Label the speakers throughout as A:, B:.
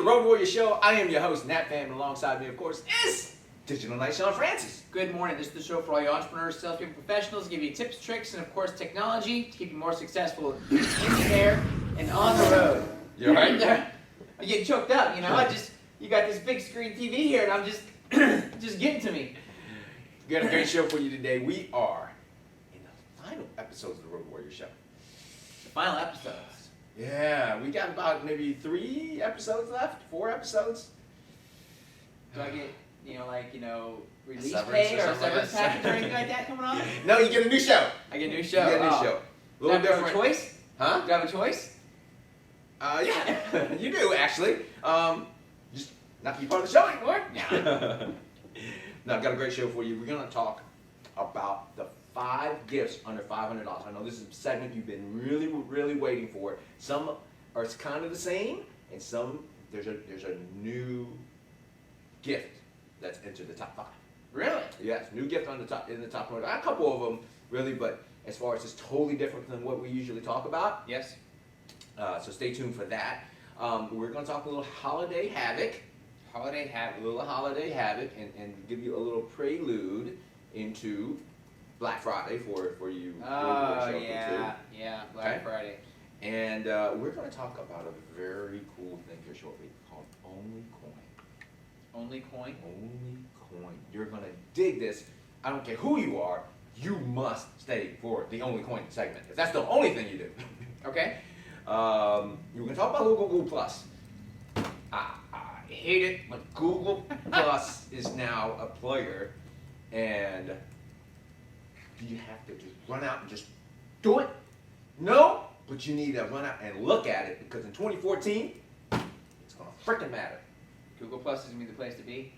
A: Road Warrior Show. I am your host, Nhat Pham, and alongside me, of course, is Digital Knight Sean Francis.
B: Good morning. This is the show for all you entrepreneurs, salespeople, professionals, give you tips, tricks, and of course technology to keep you more successful in the air and on the road.
A: You're right.
B: I get choked up, you know. You got this big screen TV here, and I'm just getting to me.
A: We got a great show for you today. We are in the final episodes of the Road Warrior Show.
B: The final episodes.
A: Yeah, we got about maybe 3 episodes left, 4 episodes.
B: Do I get, release
A: Severance
B: pay
A: or
B: or
A: something like
B: severance
A: that?
B: package or anything like that coming on?
A: No, you get a new show.
B: I get a new
A: You
B: show.
A: get a new show. A little
B: Do I have a
A: different.
B: choice?
A: Huh?
B: Do I have a choice?
A: Yeah, you do actually. Just not be part of the show anymore. Yeah. No, I've got a great show for you. We're gonna talk about the 5 gifts under $500. I know this is a segment you've been really, really waiting for. Some are kind of the same, and some there's a new gift that's entered the top 5.
B: Really?
A: Yes, new gift in the top 100. A couple of them really, but as far as it's totally different than what we usually talk about.
B: Yes.
A: So stay tuned for that. We're going to talk a little holiday havoc. A little holiday havoc, and give you a little prelude into Black Friday for you.
B: Oh, yeah, Black Friday.
A: And we're going to talk about a very cool thing here shortly called Only Coin.
B: Only coin?
A: Only Coin. You're going to dig this. I don't care who you are, you must stay for the Only Coin segment. If that's the only thing you do.
B: Okay.
A: We're going to talk about Google Plus. I hate it, but Google Plus is now a player, and do you have to just run out and just do it? No, but you need to run out and look at it, because in 2014, it's going to freaking matter.
B: Google Plus is gonna be the place to be.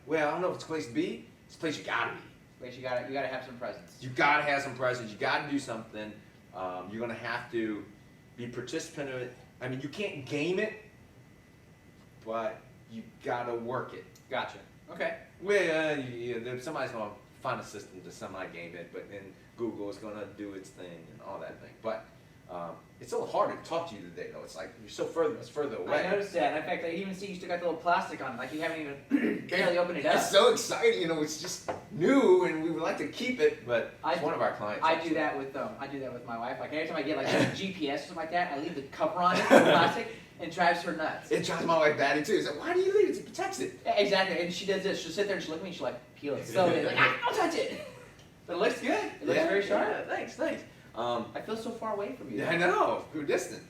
A: Well, I don't know if it's a place to be. It's a place you gotta be.
B: Place you gotta have some presence.
A: You gotta have some presence. You gotta do something. You're gonna have to be a participant in it. I mean, you can't game it, but you gotta work it.
B: Gotcha. Okay.
A: Well, somebody's gonna find a system to semi-game it, but then Google is gonna do its thing and all that thing. But it's a little harder to talk to you today, though. It's like it's further away.
B: I noticed that. In fact, I even see you still got the little plastic on it, like you haven't even barely opened it up.
A: It's so exciting, it's just new, and we would like to keep it, but it's one of our clients.
B: I do that with my wife. Like every time I get like a GPS or something like that, I leave the cover on it, the plastic, and it drives her nuts.
A: It drives my wife batty too. So why do you leave it? It protects it.
B: Yeah, exactly. And she does this. She'll sit there and she'll look at me and she'll like peel it slowly. Like, don't touch it. But it looks good. It looks very sharp.
A: Yeah, thanks.
B: I feel so far away from you.
A: I know, we're distant.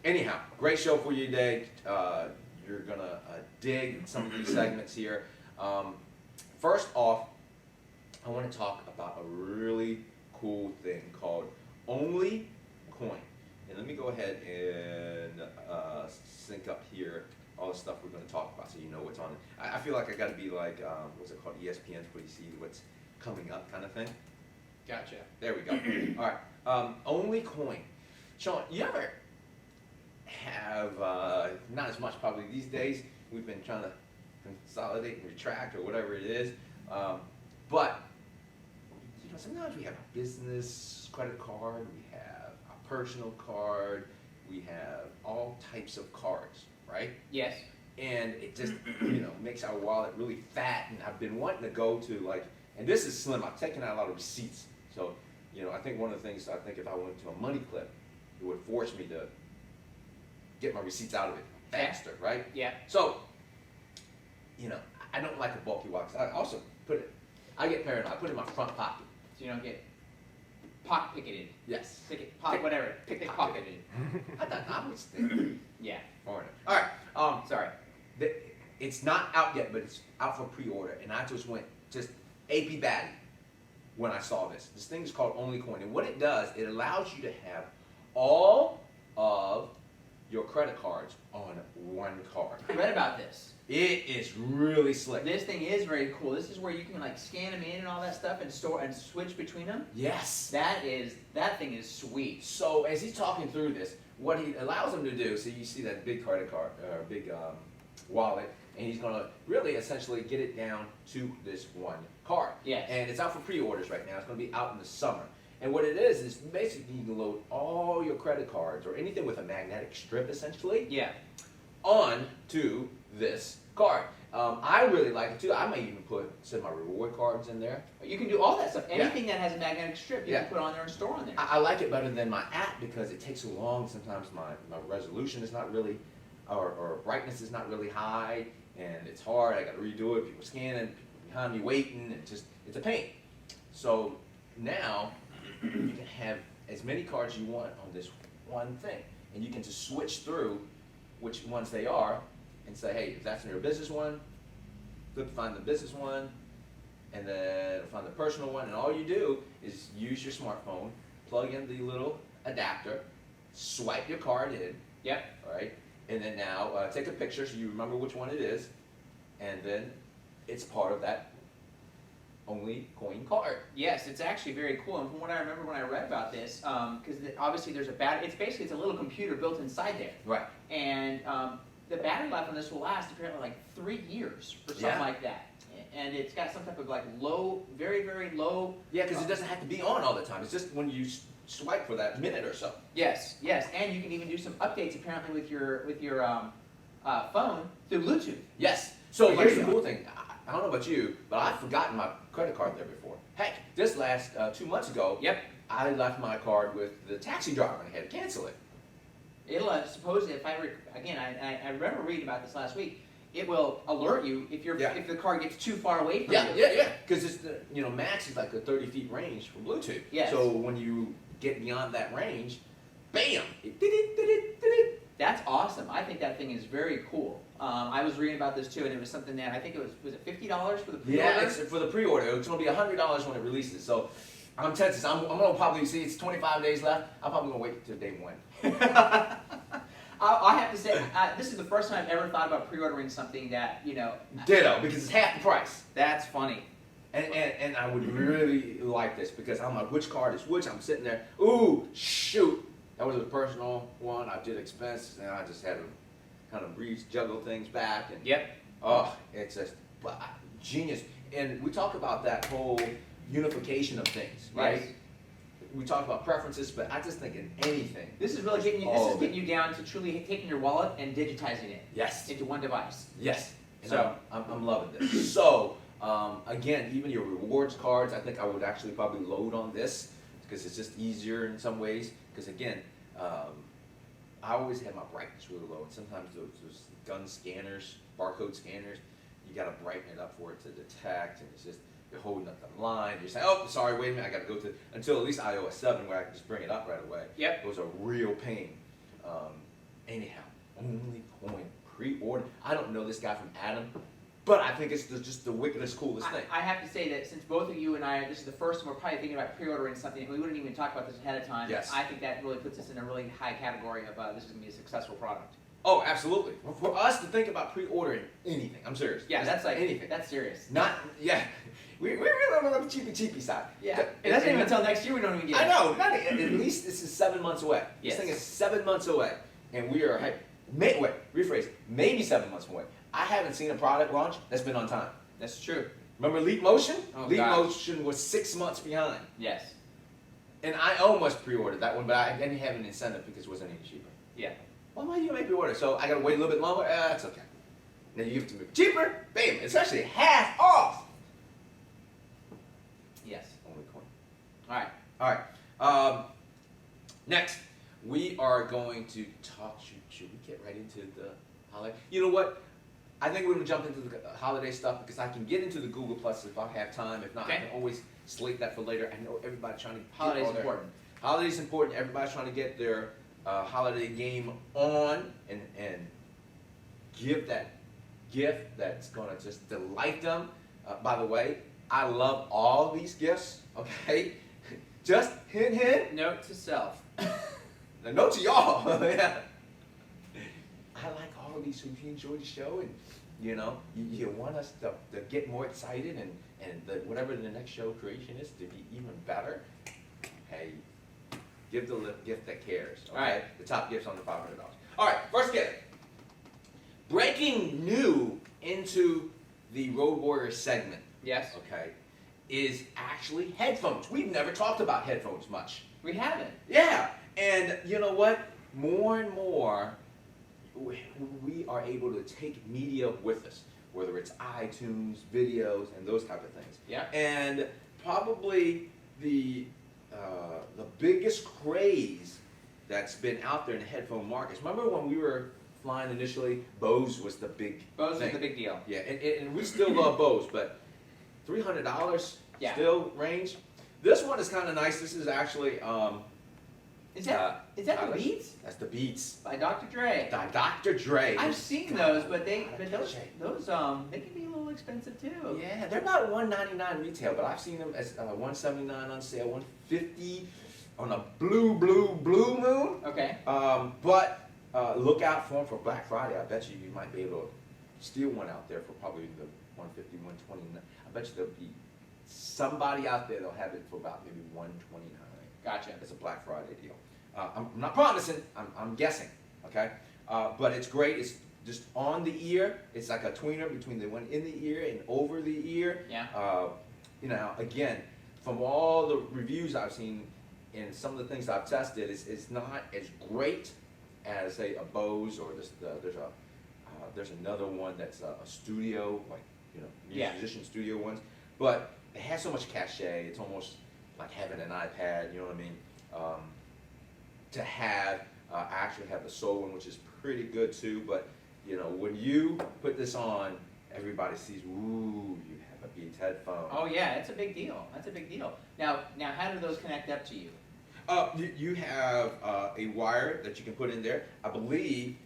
A: Anyhow, great show for you today. You're gonna dig some of these segments here. First off, I want to talk about a really cool thing called Only Coin. And let me go ahead and sync up here all the stuff we're going to talk about, so you know what's on it. I feel like I got to be like, what's it called, ESPN, where you see what's coming up, kind of thing.
B: Gotcha.
A: There we go. All right. Only Coin. Sean, you ever have, not as much probably these days, we've been trying to consolidate and retract or whatever it is, but sometimes we have a business credit card, we have a personal card, we have all types of cards, right?
B: Yes.
A: And it just, makes our wallet really fat, and I've been wanting to go to and this is slim, I've taken out a lot of receipts. So, I think one of the things, if I went to a money clip, it would force me to get my receipts out of it faster, right?
B: Yeah.
A: So, I don't like a bulky wallet. I also I get paranoid. I put it in my front pocket.
B: So you don't get pocket-picketed.
A: Yes.
B: Pick-pocketed.
A: I thought I was thinking.
B: Yeah.
A: All right. Sorry. It's not out yet, but it's out for pre-order, and I just went AP batty when I saw this. This thing is called Only Coin, and what it does, it allows you to have all of your credit cards on one card.
B: I read about this.
A: It is really slick.
B: This thing is very cool. This is where you can scan them in and all that stuff and store and switch between them.
A: Yes.
B: That thing is sweet.
A: So as he's talking through this, what he allows him to do, so you see that big credit card, big wallet, and he's going to really essentially get it down to this one card.
B: Yes.
A: And it's out for pre-orders right now. It's going to be out in the summer. And what it is basically you can load all your credit cards or anything with a magnetic strip essentially.
B: Yeah.
A: onto this card. I really like it too. I may even put some of my reward cards in there.
B: You can do all that stuff. Anything that has a magnetic strip, you
A: Yeah.
B: can put on there and store on there.
A: I like it better than my app because it takes so long. Sometimes my resolution is not really, or brightness is not really high, and it's hard. I got to redo it. People scanning, people behind me waiting, and it's a pain. So now you can have as many cards you want on this one thing, and you can just switch through which ones they are, and say, hey, if that's your business one, find the business one, and then find the personal one, and all you do is use your smartphone, plug in the little adapter, swipe your card in,
B: Yep.
A: all right, and then now take a picture so you remember which one it is, and then it's part of that only coin card.
B: Yes, it's actually very cool. And from what I remember when I read about this, because obviously there's a battery. It's a little computer built inside there,
A: Right.
B: and the battery life on this will last apparently like 3 years or something
A: Yeah.
B: like that. And it's got some type of like low, very very low.
A: Yeah, because it doesn't have to be on all the time. It's just when you swipe for that minute or so.
B: Yes, yes, and you can even do some updates apparently with your phone through Bluetooth.
A: Yes. So
B: Oh,
A: here's
B: yeah.
A: the cool thing. I don't know about you, but I've forgotten my credit card there before. Heck, this last 2 months ago,
B: Yep.
A: I left my card with the taxi driver and I had to cancel it.
B: It'll supposedly, if I remember reading about this last week. It will alert you if
A: Yeah.
B: if the car gets too far away from
A: Yeah,
B: you.
A: yeah. Because it's max is like a 30 feet range for Bluetooth.
B: Yes.
A: So when you get beyond that range, bam! It did it.
B: That's awesome. I think that thing is very cool. I was reading about this too, and it was something that I think it was it $50 for the pre-order?
A: Yeah, it's for the pre-order. It's going to be $100 when it releases. So I'm tempted. I'm going to probably see it's 25 days left. I'm probably going to wait till day one.
B: I have to say, this is the first time I've ever thought about pre-ordering something that,
A: Ditto, because it's half the price.
B: that's funny.
A: And I would really like this because I'm like, which card is which? I'm sitting there, ooh, shoot. That was a personal one. I did expenses, and I just had to kind of juggle things back. And
B: Yep.
A: oh, it's just genius. And we talk about that whole unification of things, right?
B: Yes.
A: We talk about preferences, but I just think in anything.
B: This is really getting you.
A: All
B: This is
A: of it.
B: getting you down to truly taking your wallet and digitizing it
A: Yes.
B: into one device.
A: Yes. And
B: So-
A: I'm loving this. So again, even your rewards cards, I think I would actually probably load on this because it's just easier in some ways. Because again, I always have my brightness really low, and sometimes those gun scanners, barcode scanners, you got to brighten it up for it to detect, and it's just you're holding up the line. You're saying, oh, sorry, wait a minute, I got to go to until at least iOS 7 where I can just bring it up right away.
B: Yep.
A: It was a real pain. Anyhow, only coin pre-order. I don't know this guy from Adam, but I think it's just the wickedest, coolest thing.
B: I have to say that since both of you and I, this is the first time we're probably thinking about pre-ordering something, we wouldn't even talk about this ahead of time.
A: Yes.
B: I think that really puts us in a really high category of this is going to be a successful product.
A: Oh, absolutely. For us to think about pre-ordering anything, I'm serious.
B: Yeah,
A: Just
B: that's like
A: anything.
B: That's serious.
A: Not, yeah. We're really on the cheapy side.
B: Yeah. It doesn't even until next year we don't even get
A: I
B: it.
A: know. At least this is 7 months away.
B: Yes.
A: This thing is 7 months away. And we are, rephrase, maybe 7 months away. I haven't seen a product launch that's been on time.
B: That's true.
A: Remember Leap Motion?
B: Oh,
A: Leap
B: gosh.
A: Motion was 6 months behind.
B: Yes.
A: And I almost pre-ordered that one, but I didn't have an incentive because it wasn't any cheaper.
B: Yeah.
A: Well, why do you make me order? So I gotta wait a little bit longer? That's okay. Then you give it to me cheaper, bam, it's actually half off.
B: Yes.
A: Only coin.
B: All right.
A: All right. Next, we are going to talk. Should we get right into the holiday? You know what? I think we're going to jump into the holiday stuff because I can get into the Google Plus if I have time. If not, I
B: Okay.
A: can always slate that for later. I know everybody's trying to get
B: Holiday's
A: all their-
B: important.
A: Holiday's important. Everybody's trying to get their holiday game on and give that gift that's going to just delight them. By the way, I love all these gifts. Okay, just hint.
B: Note to self.
A: A note to y'all. Yeah. I like all of these. So if you enjoy the show and you want us to get more excited and whatever the next show creation is to be even better, hey, give the gift that cares. Okay?
B: All right.
A: The top gift's under $500. All right, first gift. Breaking new into the Road Warrior segment.
B: Yes.
A: Okay, is actually headphones. We've never talked about headphones much.
B: We haven't.
A: Yeah, and you know what? More and more, we are able to take media with us, whether it's iTunes, videos, and those type of things.
B: Yeah.
A: And probably the biggest craze that's been out there in the headphone markets. Remember when we were flying initially, Bose was the big
B: Bose
A: thing.
B: is the big deal.
A: Yeah, and we still love Bose, but $300
B: Yeah.
A: still range. This one is kind of nice. This is actually
B: Is that the
A: Tyler?
B: Beats
A: That's the Beats.
B: by Dr. Dre?
A: Dr. Dre.
B: I've seen those, but those
A: Dre.
B: they can be a little expensive too.
A: Yeah, they're about $199 retail, but I've seen them as $179 on sale, $150 on a blue moon.
B: Okay.
A: But look out for them for Black Friday. I bet you might be able to steal one out there for probably the $150, $129. I bet you there'll be somebody out there that'll have it for about maybe $129.
B: Gotcha.
A: It's a Black Friday deal. I'm not promising. I'm guessing. Okay. But it's great. It's just on the ear. It's like a tweener between the one in the ear and over the ear.
B: Yeah.
A: You know, again, from all the reviews I've seen and some of the things I've tested, it's not as great as say a Bose or there's another one that's a studio, like, you know,
B: Yeah.
A: musician studio ones, but it has so much cachet. It's almost like having an iPad. You know what I mean? To have I actually have the Soul one, which is pretty good too. But you know, when you put this on, everybody sees, ooh, you have a Beats headphone.
B: Oh yeah, it's a big deal. That's a big deal. Now, how do those connect up to you?
A: You have a wire that you can put in there. I believe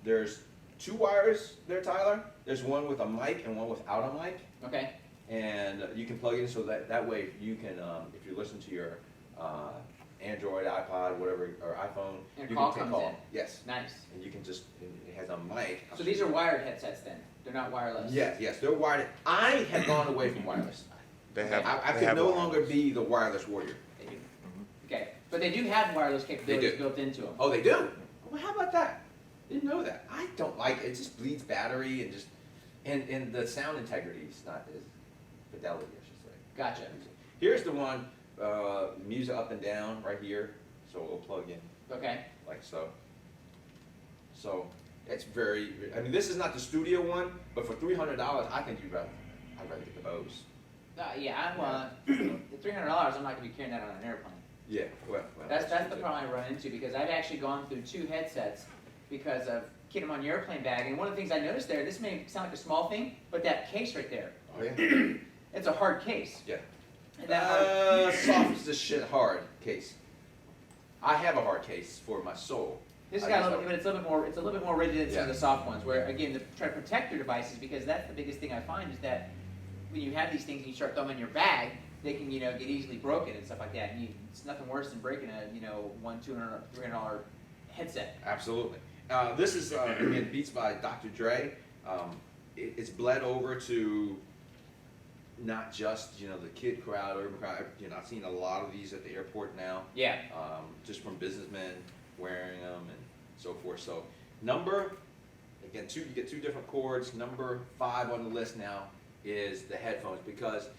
A: there's 2 wires there, Tyler. There's one with a mic and one without a mic.
B: Okay.
A: And you can plug it in so that way you can, if you listen to your Android, iPod, whatever, or iPhone,
B: And
A: you
B: call
A: can take
B: comes
A: call.
B: in.
A: Yes.
B: Nice.
A: And you can just, it has a mic.
B: So these are wired headsets then? They're not wireless?
A: Yes, they're wired. I have gone away from wireless.
C: They have.
A: I
C: they
A: could
C: have
A: no
C: wireless.
A: longer be the wireless warrior.
B: They do. Okay. But they do have wireless capabilities
A: do.
B: built into them.
A: Oh, they do? Well, how about that? Didn't know that. I don't like it. It just bleeds battery and just, and the sound integrity is not as fidelity, I should say.
B: Gotcha.
A: Here's the one, music up and down right here, so it'll plug in
B: Okay.
A: like so. So it's very. I mean, this is not the studio one, but for $300, I think I'd rather get the Bose.
B: Yeah, the $300, I'm not going to be carrying that on an airplane.
A: Yeah, well.
B: That's the problem I run into because I've actually gone through 2 headsets because of getting them on your airplane bag. And one of the things I noticed there, this may sound like a small thing, but that case right there,
A: Oh yeah.
B: it's a hard case.
A: Yeah.
B: And that hard,
A: Soft as this shit hard case. I have a hard case for my Soul.
B: this has
A: I
B: got a
A: just
B: little,
A: don't-
B: but it's a little bit more rigid than some of
A: Yeah.
B: the soft ones. Where again, try to protect your devices because that's the biggest thing I find is that when you have these things and you start throwing them in your bag, they can get easily broken and stuff like that. And it's nothing worse than breaking a $100, $200, $300 headset.
A: Absolutely. This is again Beats by Dr. Dre. It's bled over to not just the kid crowd, urban crowd. I've seen a lot of these at the airport now.
B: Yeah.
A: Just from businessmen wearing them and so forth. So you get 2 different cords. Number 5 on the list now is the headphones because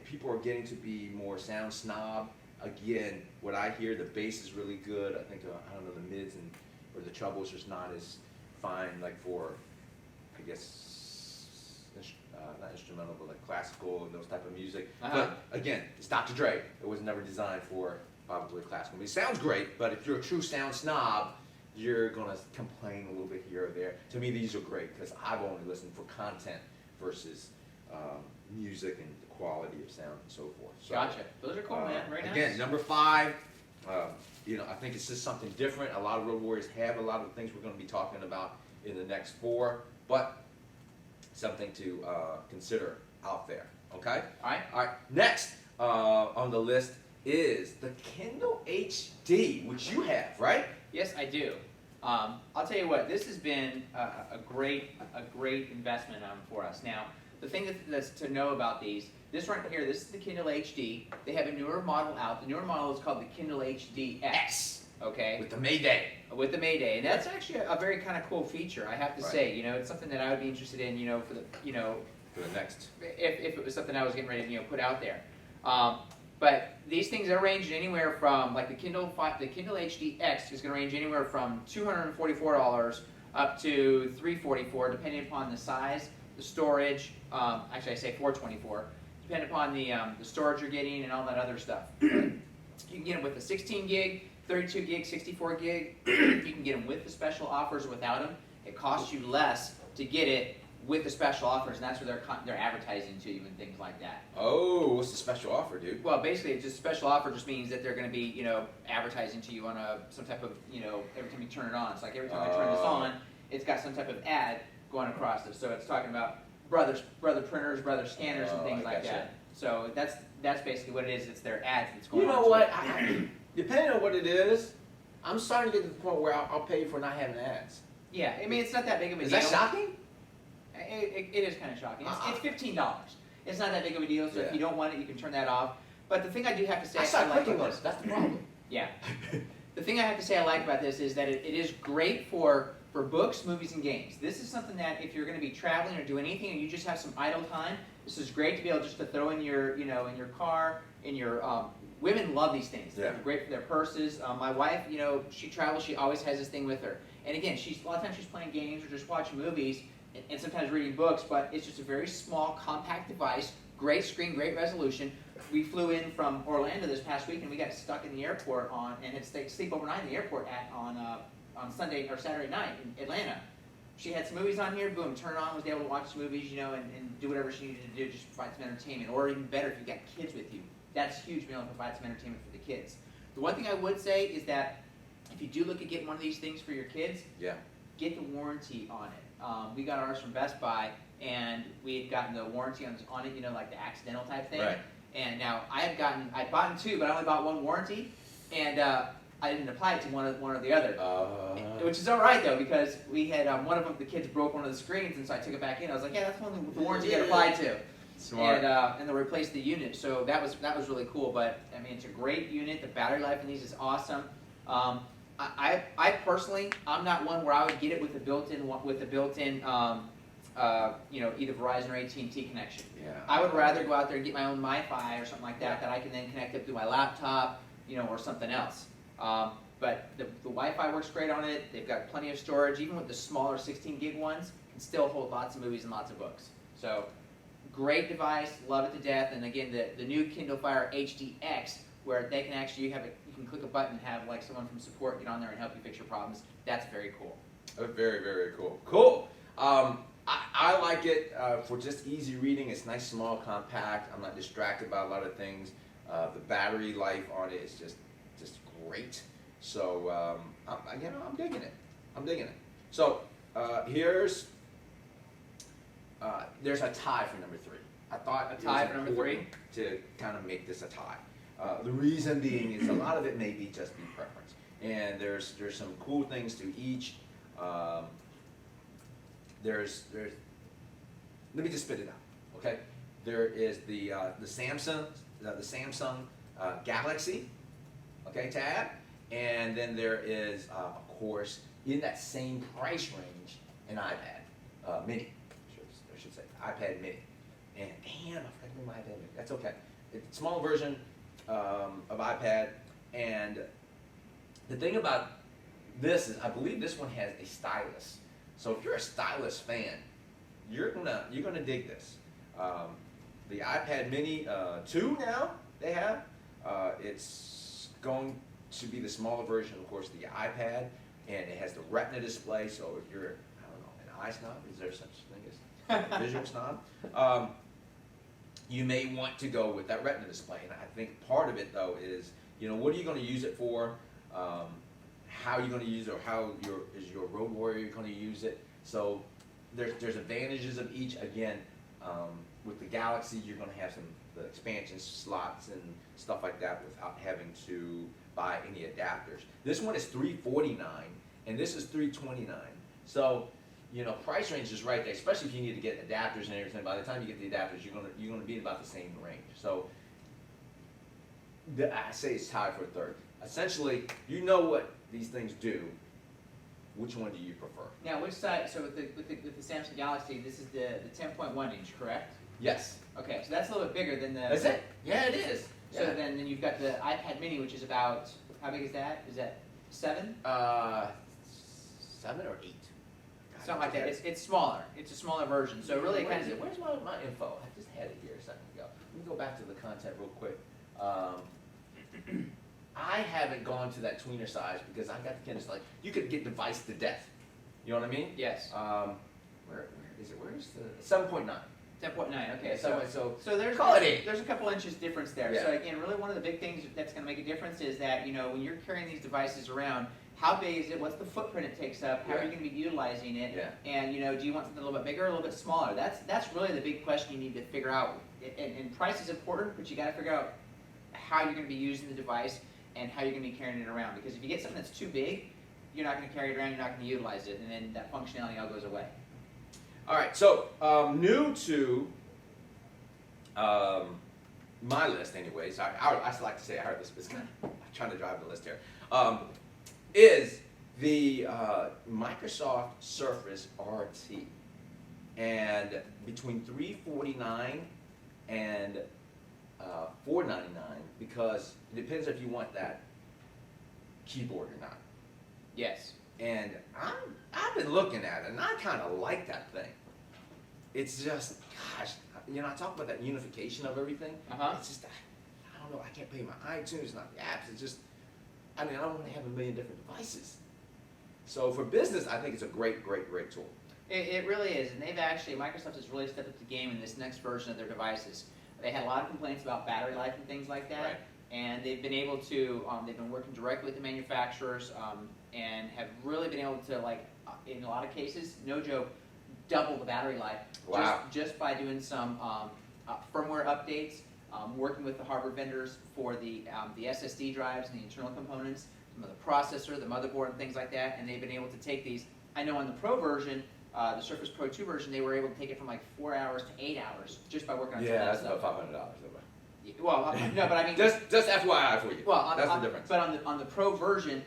A: people are getting to be more sound snob. Again, what I hear, the bass is really good. I think the mids or the trebles just not as fine, like for, I guess, not instrumental, but like classical and those type of music.
B: Uh-huh.
A: But again, it's Dr. Dre. It was never designed for probably classical. I mean, it sounds great, but if you're a true sound snob, you're gonna complain a little bit here or there. To me, these are great because I've only listened for content versus music and the quality of sound and so forth. So,
B: Gotcha. Those are cool, man. Very nice.
A: again, number 5. I think it's just something different. A lot of road warriors have a lot of the things we're going to be talking about in the next 4, but something to consider out there. Okay.
B: All right.
A: All right. Next on the list is the Kindle HD, which you have, right?
B: Yes, I do. I'll tell you what. This has been a great investment for us. Now, the thing that's to know about these, this right here, this is the Kindle HD. They have a newer model out. The newer model is called the Kindle HD X. Okay.
A: With the Mayday.
B: With the Mayday, and that's actually a very kind of cool feature. I have to
A: Right.
B: say, it's something that I would be interested in. For the
A: For the next.
B: if it was something I was getting ready to put out there. But these things are ranging anywhere from, like the Kindle HD X is going to range anywhere from $244 up to $344, depending upon the size, the storage. Actually, I say $424, depending upon the storage you're getting and all that other stuff. You can get them with the 16 gig, 32 gig, 64 gig. You can get them with the special offers or without them. It costs you less to get it with the special offers, and that's where they're advertising to you and things like that.
A: Oh, what's the special offer, dude?
B: Well, basically, it's just special offer just means that they're going to be, advertising to you on some type of, every time you turn it on. It's like every time I turn this on, it's got some type of ad going across it. So it's talking about brother printers, brother scanners, and things like that. So that's basically what it is. It's their ads that's going on.
A: You know what? Depending on what it is, I'm starting to get to the point where I'll pay for not having ads.
B: Yeah, I mean, it's not that big of a
A: Is
B: deal.
A: that shocking?
B: It is kind of shocking. It's $15. It's not that big of a deal, so if you don't want it, you can turn that off. But the thing I do have to say,
A: I started
B: like
A: clicking on
B: this.
A: it. That's the problem.
B: Yeah. The thing I have to say I like about this is that it is great for books, movies, and games. This is something that if you're going to be traveling or doing anything and you just have some idle time, this is great to be able just to throw in your, in your car, in your, women love these things.
A: Yeah.
B: They're great for their purses. My wife, she travels, she always has this thing with her. And again, a lot of times she's playing games or just watching movies and sometimes reading books, but it's just a very small, compact device, great screen, great resolution. We flew in from Orlando this past week, and we got stuck in the airport and had to sleep overnight in the airport on Sunday or Saturday night in Atlanta. She had some movies on here, boom, turn on, was able to watch some movies, and do whatever she needed to do, just provide some entertainment. Or even better, if you've got kids with you, that's huge, being able to provide some entertainment for the kids. The one thing I would say is that if you do look at getting one of these things for your kids, get the warranty on it. We got ours from Best Buy, and we had gotten the warranty on it, like the accidental type thing.
A: Right.
B: And now I'd bought two, but I only bought one warranty, and I didn't apply it to one or the other. Which is all right though, because we had one of them, the kids broke one of the screens, and so I took it back in. I was like, yeah, that's one the warranty got applied to.
A: Smart.
B: And they replaced the unit, so that was really cool. But I mean, it's a great unit. The battery life in these is awesome. I personally, I'm not one where I would get it with a built-in, either Verizon or AT&T connection.
A: Yeah.
B: I would rather go out there and get my own MiFi or something like that I can then connect up to my laptop, or something else. But the Wi-Fi works great on it. They've got plenty of storage. Even with the smaller 16 gig ones, can still hold lots of movies and lots of books. So, great device, love it to death. And again, the new Kindle Fire HD X, where they can actually you can click a button and have like someone from support get on there and help you fix your problems. That's very cool.
A: Very, very cool. Cool. I like it for just easy reading. It's nice, small, compact. I'm not distracted by a lot of things. The battery life on it is just great. So I'm digging it. I'm digging it. So there's a tie for number 3. I thought
B: a tie for number 3
A: to kind of make this a tie. The reason being is a lot of it may be just be preference, and there's some cool things to each. There's let me just spit it out, okay? There is the Samsung Galaxy, okay, tab, and then there is of course in that same price range an iPad Mini, I should say iPad Mini, and damn, I forgot to bring my iPad Mini. That's okay. It's a small version of iPad, and the thing about this is I believe this one has a stylus. So if you're a stylus fan, you're gonna dig this. The iPad Mini 2 now they have. It's going to be the smaller version, of course, of the iPad, and it has the Retina display. So if you're, I don't know, an eye snob, is there such a thing as a visual snob? You may want to go with that Retina display, and I think part of it though is, what are you going to use it for? How are you going to use it, or how is your road warrior going to use it? So there's advantages of each. Again, with the Galaxy, you're going to have the expansion slots and stuff like that without having to buy any adapters. This one is $349, and this is $329. So price range is right there, especially if you need to get adapters and everything. By the time you get the adapters, you're gonna be about the same range. So I say it's tied for third. Essentially, you know what these things do. Which one do you prefer?
B: Now, which side? So with the Samsung Galaxy, this is the 10.1 inch, correct?
A: Yes.
B: Okay, so that's a little bit bigger than the.
A: Is it? Yeah, it is.
B: So then you've got the iPad Mini, which is about, how big is that? Is that 7?
A: 7 or 8.
B: Something like that. It's smaller. It's a smaller version. So really, it kind of.
A: Where's my info? I just had it here a second ago. Let me go back to the content real quick. I haven't gone to that tweener size because I got the Kindle. Like you could get device to death. You know what I mean?
B: Yes.
A: Where is it? Where's the 7.9?
B: 10.9. Okay.
A: Yeah,
B: So there's
A: call it 8.
B: There's a couple inches difference there.
A: Yeah.
B: So again, really one of the big things that's going to make a difference is that when you're carrying these devices around, how big is it? What's the footprint it takes up? How are you going to be utilizing it?
A: Yeah.
B: And do you want something a little bit bigger or a little bit smaller? That's really the big question you need to figure out. And price is important, but you got to figure out how you're going to be using the device and how you're going to be carrying it around. Because if you get something that's too big, you're not going to carry it around. You're not going to utilize it, and then that functionality all goes away.
A: All right. So new to my list, anyways. I still like to say I heard this, but I'm trying to drive the list here. Is the Microsoft Surface RT, and between $349 and $499, because it depends if you want that keyboard or not.
B: Yes.
A: And I've been looking at it, and I kind of like that thing. It's just, gosh, I talk about that unification of everything. It's just, I don't know, I can't pay my iTunes, not the apps. It's just, I don't want to have a million different devices. So for business, I think it's a great, great, great tool.
B: It really is, and Microsoft has really stepped up the game in this next version of their devices. They had a lot of complaints about battery life and things like that,
A: right.
B: And they've been able to, they've been working directly with the manufacturers, and have really been able to, in a lot of cases, no joke, double the battery life.
A: Wow.
B: Just by doing some firmware updates, working with the hardware vendors for the SSD drives and the internal components, some of the processor, the motherboard, and things like that, and they've been able to take these. I know on the Pro version, the Surface Pro 2 version, they were able to take it from 4 hours to 8 hours just by working on some of that
A: That's
B: stuff.
A: about $500.
B: Well, no, but I mean,
A: just FYI for you.
B: well,
A: that's the difference.
B: But on the Pro version,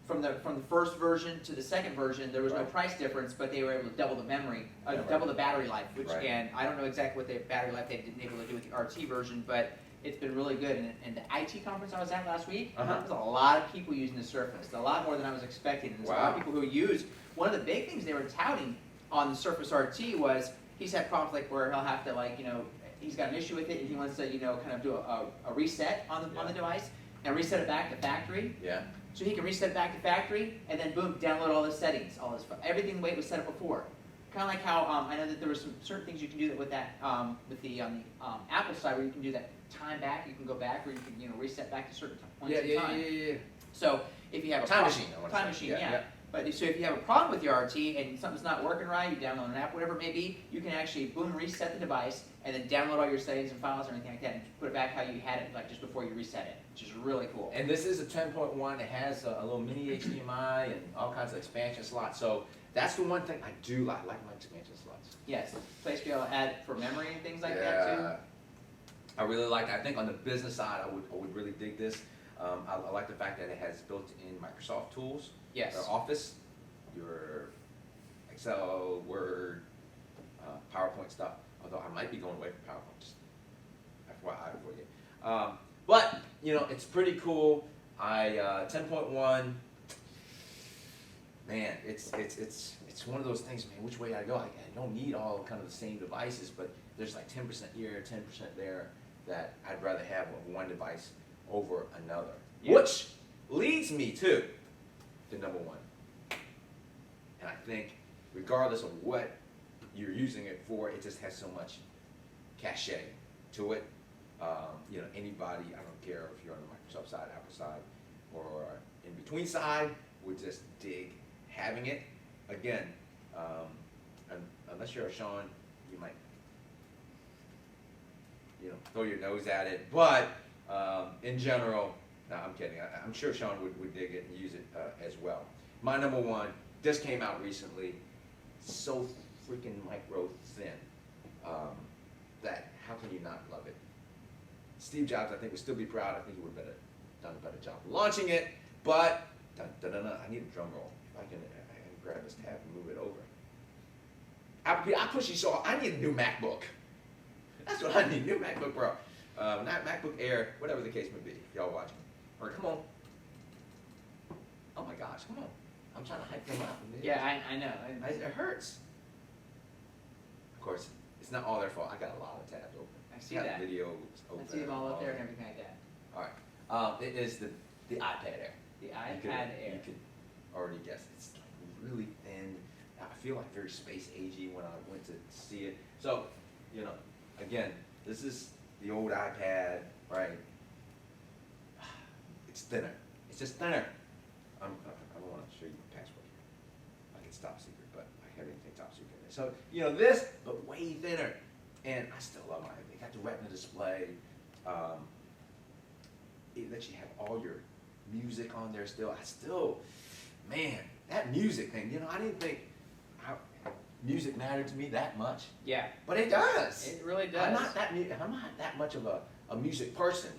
B: from the first version to the second version, there was no price difference, but they were able to double the memory, double the battery life. Which again, I don't know exactly what the battery life they've been able to do with the RT version, but it's been really good. And the IT conference I was at last week, there was a lot of people using the Surface, a lot more than I was expecting. And there's a lot of people who use. One of the big things they were touting on the Surface RT was he's had problems where he'll have to he's got an issue with it and he wants to kind of do a reset on the device and reset it back to factory.
A: Yeah.
B: So he can reset it back to factory and then boom, download all his settings, everything the way it was set up before. Kind of like how I know that there were some certain things you can do that with that with the on the Apple side where you can do that time back, you can go back, or you can reset back to certain points in time.
A: Yeah.
B: So if you have a
A: time machine,
B: yeah. But so if you have a problem with your RT and something's not working right, you download an app, whatever it may be, you can actually boom reset the device and then download all your settings and files and everything like that and put it back how you had it just before you reset it, which is really cool.
A: And this is a 10.1. It has a little mini HDMI and all kinds of expansion slots. So that's the one thing I do like. I like my expansion slots.
B: Yes, place to be able to add for memory and things like that too.
A: I really like. I think on the business side, I would really dig this. I like the fact that it has built-in Microsoft tools.
B: Yes.
A: Office, your Excel, Word, PowerPoint stuff. Although I might be going away from PowerPoint, just FYI for you. But it's pretty cool. 10.1. Man, it's one of those things, man. Which way I go? I don't need all kind of the same devices, but there's 10% here, 10% there that I'd rather have of one device over another. Yeah. Which leads me to the number one. And I think, regardless of what you're using it for, it just has so much cachet to it. Anybody, I don't care if you're on the Microsoft side, Apple side, or in between side, would just dig having it. Again, unless you're a Sean, you might throw your nose at it. But in general, no, I'm kidding. I'm sure Sean would dig it and use it as well. My number one just came out recently. So freaking micro thin that how can you not love it? Steve Jobs, I think, would still be proud. I think he would have done a better job launching it. But I need a drum roll. If I can grab this tab and move it over. I push you so I need a new MacBook. That's what I need, new MacBook Pro. not MacBook Air, whatever the case may be, if y'all watching. Or come on. Oh my gosh, come on. I'm trying to hype them up.
B: Yeah, I know.
A: It hurts. Of course, it's not all their fault. I got a lot of tabs open.
B: I see
A: Got
B: that.
A: videos open.
B: I see them all up there and everything like that.
A: All right. It is the iPad Air.
B: The
A: You
B: iPad Air.
A: You could already guess. It's like really thin. I feel like very space agey when I went to see it. So, you know, again, this is the old iPad, right? It's thinner. It's just thinner. I don't want to show you my password here. Like it's top secret, but I have anything top secret. So, you know, this, but way thinner. And I still love mine. They got the Retina display. It lets you have all your music on there still. Man, that music thing, you know, I didn't think music mattered to me that much.
B: Yeah.
A: But it does.
B: It really does.
A: I'm not that much of a music person,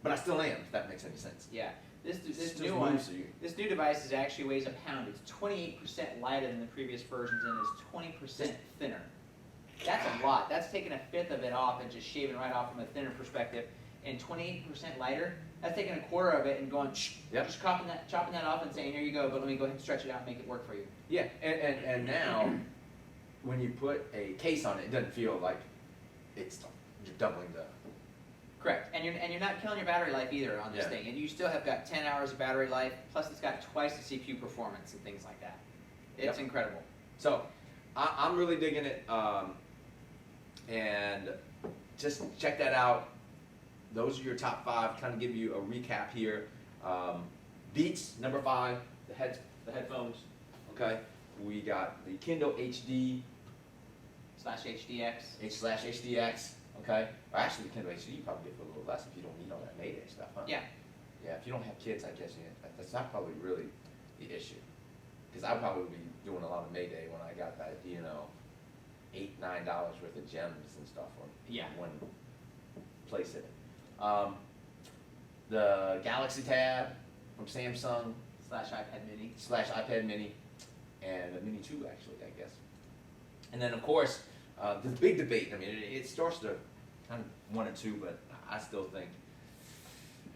A: but I still am, if that makes any sense.
B: Yeah. This
A: Just
B: new
A: moves
B: one,
A: you.
B: this new device is actually weighs a pound. It's 28% lighter than the previous versions and is 20% thinner. That's a lot. That's taking a fifth of it off and just shaving right off from a thinner perspective. And 28% lighter, that's taking a quarter of it and going,
A: Yep.
B: just chopping that off and saying, here you go, but let me go ahead and stretch it out and make it work for you.
A: Yeah, and now, when you put a case on it, it doesn't feel like you're doubling the.
B: Correct, and you're not killing your battery life either on this
A: Yeah.
B: thing, and you still have got 10 hours of battery life. Plus, it's got twice the CPU performance and things like that. It's
A: Yep.
B: incredible.
A: So, I'm really digging it, and just check that out. Those are your top 5. Kind of give you a recap here. Beats number 5, the headphones. Okay, we got the Kindle HD
B: /HDX.
A: /HDX. Okay, or actually the Kindle HD you probably get for a little less if you don't need all that Mayday stuff, huh?
B: Yeah.
A: Yeah, if you don't have kids, I guess that's not probably really the issue. Because I'd probably be doing a lot of Mayday when I got that, you know, $8-9 worth of gems and stuff on
B: Yeah.
A: one place in it. The Galaxy Tab from Samsung
B: /iPad Mini.
A: /iPad Mini, and the Mini 2 actually, I guess. And then of course, the big debate. I mean, it starts to kind of 1 and 2, but I still think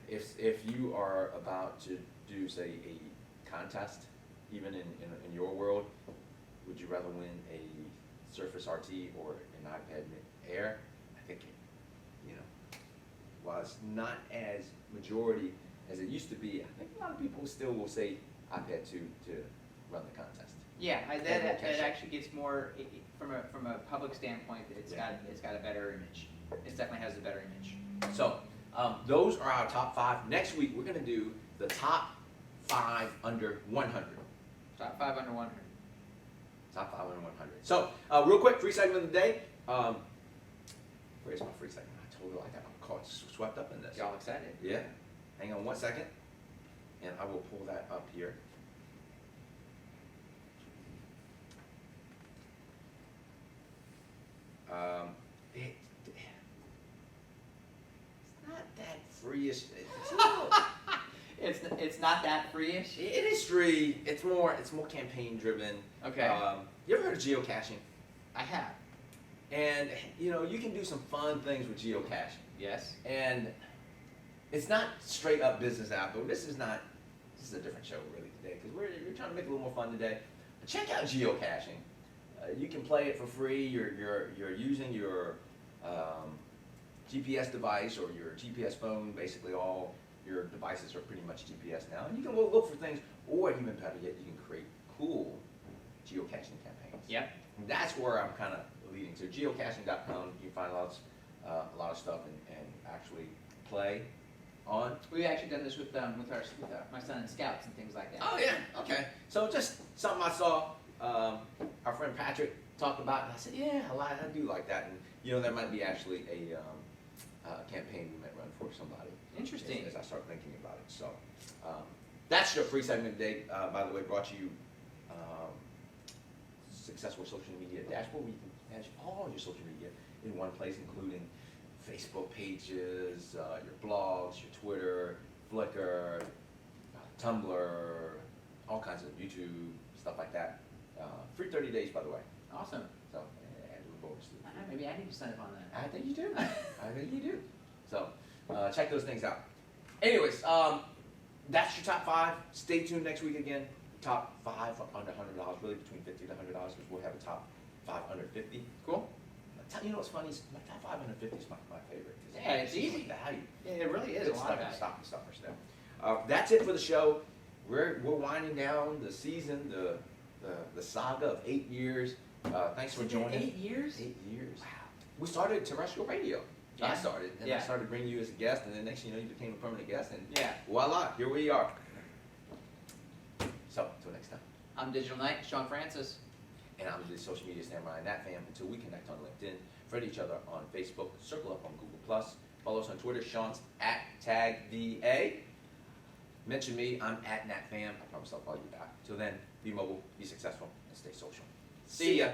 A: if you are about to do, say, a contest, even in your world, would you rather win a Surface RT or an iPad Air? I think, you know, while it's not as majority as it used to be, I think a lot of people still will say iPad 2 to run the contest.
B: Yeah,
A: And
B: that
A: cache it.
B: actually gets more from a public standpoint. It's got a better image. It definitely has a better image.
A: So those are our top 5. Next week we're gonna do the top 5 under 100.
B: Top 5 under 100.
A: Top 5 under 100. So real quick, free segment of the day. Where's my free segment? I told you I got caught swept up in this.
B: Y'all excited?
A: Yeah. Hang on 1 second, and I will pull that up here. It's not that free-ish. It's a little,
B: It's not that free-ish.
A: it is free. It's more campaign driven.
B: Okay.
A: You ever heard of geocaching?
B: I have.
A: And you know, you can do some fun things with geocaching.
B: Yes.
A: And it's not straight up business out, but this is a different show really today, because we're trying to make it a little more fun today. But check out geocaching. You can play it for free. You're using your GPS device or your GPS phone. Basically, all your devices are pretty much GPS now. And you can look for things, or even better yet, you can create cool geocaching campaigns.
B: Yep.
A: And that's where I'm kind of leading to. Geocaching.com. You can find a lot of stuff and actually play on.
B: We've actually done this with my son and scouts and things like that.
A: Oh yeah, okay. So just something I saw our friend Patrick talked about, and I said, yeah, I do like that. And you know, there might be actually a campaign we might run for somebody.
B: Interesting.
A: As I start thinking about it. So that's your free segment today. By the way, brought to you Successful Social Media Dashboard, where you can manage all your social media in one place, including Facebook pages, your blogs, your Twitter, Flickr, Tumblr, all kinds of YouTube, stuff like that. Free 30 days, by the way.
B: Awesome.
A: So, add to the bonus.
B: Maybe I need to sign up on that.
A: I think you do. I think you do. So check those things out. Anyways, that's your top 5. Stay tuned next week again. Top 5 under $100, really between $50 to $100, because we'll have a top 5 under 50.
B: Cool.
A: You know what's funny? My top 5 under 50 is my favorite.
B: Yeah, it's easy.
A: Value.
B: Yeah, it really is a
A: Good
B: lot of
A: stuff.
B: value.
A: Stocking stuffers now. That's it for the show. We're winding down the season, the saga of 8 years. Thanks for joining.
B: 8 years?
A: 8 years.
B: Wow.
A: We started terrestrial radio.
B: Yeah.
A: I started, and
B: Yeah.
A: I started bringing you as a guest, and then next thing you know, you became a permanent guest, and
B: Yeah.
A: voila, here we are. So, until next time.
B: I'm Digital Knight, Sean Francis.
A: And I'm the social media samurai, Nhat Pham. Until we connect on LinkedIn, friend each other on Facebook, circle up on Google+, follow us on Twitter. Sean's at TagVA. Mention me, I'm at Nhat Pham. I promise I'll follow you back. Till then, be mobile, be successful, and stay social. See ya.